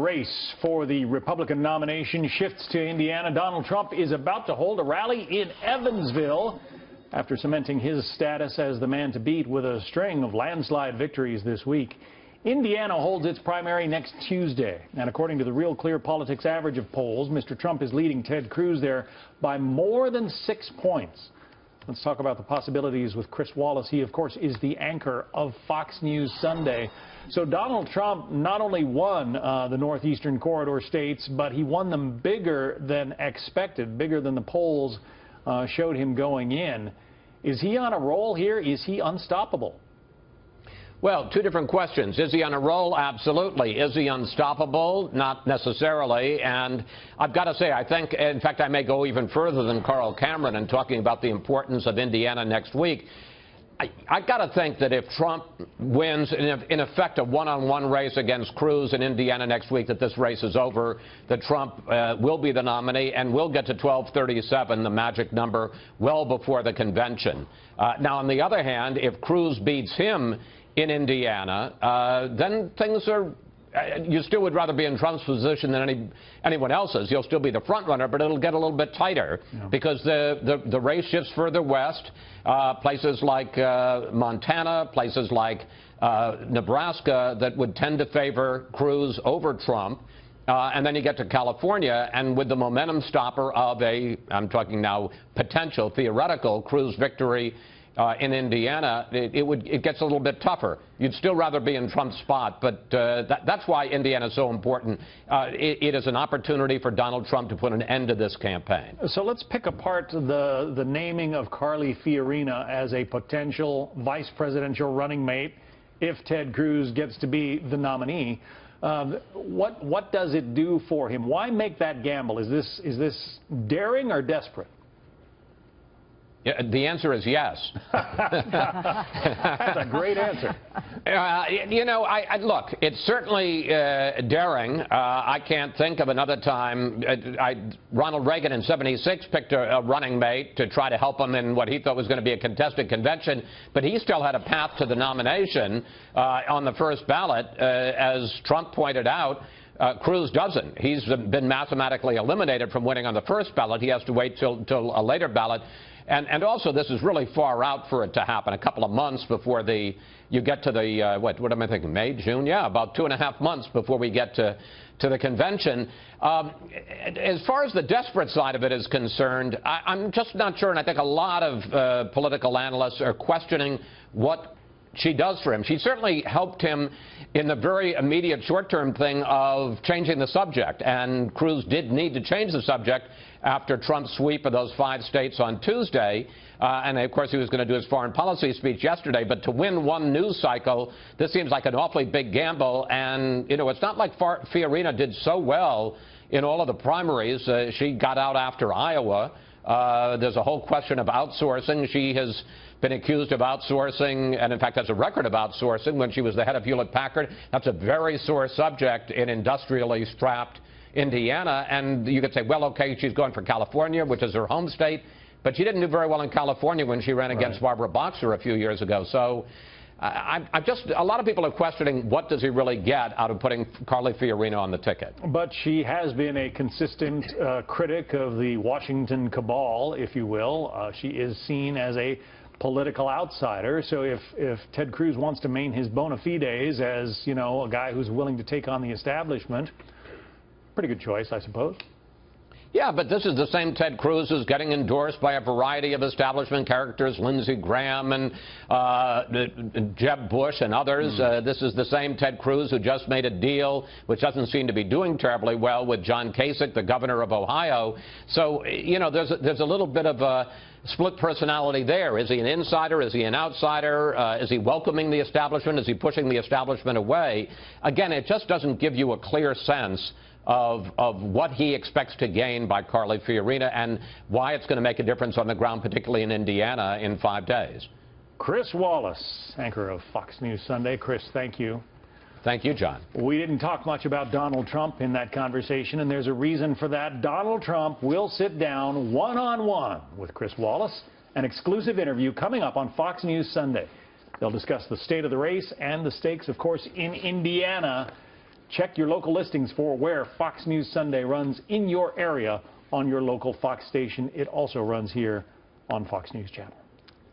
race for the Republican nomination shifts to Indiana. Donald Trump is about to hold a rally in Evansville after cementing his status as the man to beat with a string of landslide victories this week. Indiana holds its primary next Tuesday, and according to the Real Clear Politics average of polls, Mr. Trump is leading Ted Cruz there by more than 6 points. Let's talk about the possibilities with Chris Wallace. He, of course, is the anchor of Fox News Sunday. So Donald Trump not only won the Northeastern Corridor states, but he won them bigger than expected, bigger than the polls showed him going in. Is he on a roll here? Is he unstoppable? Well, two different questions. Is he on a roll? Absolutely. Is he unstoppable? Not necessarily. And I've got to say, I think, in fact, I may go even further than Carl Cameron in talking about the importance of Indiana next week. I've got to think that if Trump wins, in effect, a one-on-one race against Cruz in Indiana next week, that this race is over, that Trump will be the nominee and will get to 1237, the magic number, well before the convention. Now, on the other hand, if Cruz beats him in Indiana, then things are, you still would rather be in Trump's position than anyone else's. You'll still be the front runner, but it'll get a little bit tighter because the race shifts further west. Places like Montana, places like Nebraska that would tend to favor Cruz over Trump. And then you get to California, and with the momentum stopper of I'm talking now potential, theoretical Cruz victory in Indiana, it gets a little bit tougher. You'd still rather be in Trump's spot, but that's why Indiana is so important. It is an opportunity for Donald Trump to put an end to this campaign. So let's pick apart the naming of Carly Fiorina as a potential vice presidential running mate if Ted Cruz gets to be the nominee. What does it do for him? Why make that gamble? Is this daring or desperate? The answer is yes. That's a great answer. You know, look, it's certainly daring. I can't think of another time. Ronald Reagan in '76 picked a running mate to try to help him in what he thought was going to be a contested convention, but he still had a path to the nomination on the first ballot. As Trump pointed out, Cruz doesn't. He's been mathematically eliminated from winning on the first ballot. He has to wait till a later ballot. And also, this is really far out for it to happen, a couple of months before you get to the, what am I thinking, May, June? Yeah, about 2.5 months before we get to the convention. As far as the desperate side of it is concerned, I'm just not sure, and I think a lot of political analysts are questioning what she does for him. She certainly helped him in the very immediate short-term thing of changing the subject, and Cruz did need to change the subject after Trump's sweep of those 5 states on Tuesday. And, of course, he was going to do his foreign policy speech yesterday. But to win one news cycle, this seems like an awfully big gamble. And, you know, it's not like Fiorina did so well in all of the primaries. She got out after Iowa. There's a whole question of outsourcing. She has been accused of outsourcing, and in fact has a record of outsourcing when she was the head of Hewlett-Packard. That's a very sore subject in industrially strapped Indiana. And you could say, well, okay, she's going for California, which is her home state, but she didn't do very well in California when she ran against Barbara Boxer a few years ago. So a lot of people are questioning what does he really get out of putting Carly Fiorina on the ticket. But she has been a consistent critic of the Washington cabal, if you will. She is seen as a political outsider. So if Ted Cruz wants to maintain his bona fides as, you know, a guy who's willing to take on the establishment, pretty good choice, I suppose. Yeah, but this is the same Ted Cruz who's getting endorsed by a variety of establishment characters, Lindsey Graham and Jeb Bush and others. This is the same Ted Cruz who just made a deal, which doesn't seem to be doing terribly well, with John Kasich, the governor of Ohio. So, you know, there's a little bit of a split personality there. Is he an insider? Is he an outsider? Is he welcoming the establishment? Is he pushing the establishment away? Again, it just doesn't give you a clear sense of what he expects to gain by Carly Fiorina and why it's going to make a difference on the ground, particularly in Indiana, in 5 days. Chris Wallace, anchor of Fox News Sunday. Chris, thank you. Thank you, John. We didn't talk much about Donald Trump in that conversation, and there's a reason for that. Donald Trump will sit down one-on-one with Chris Wallace, an exclusive interview coming up on Fox News Sunday. They'll discuss the state of the race and the stakes, of course, in Indiana. Check your local listings for where Fox News Sunday runs in your area on your local Fox station. It also runs here on Fox News Channel.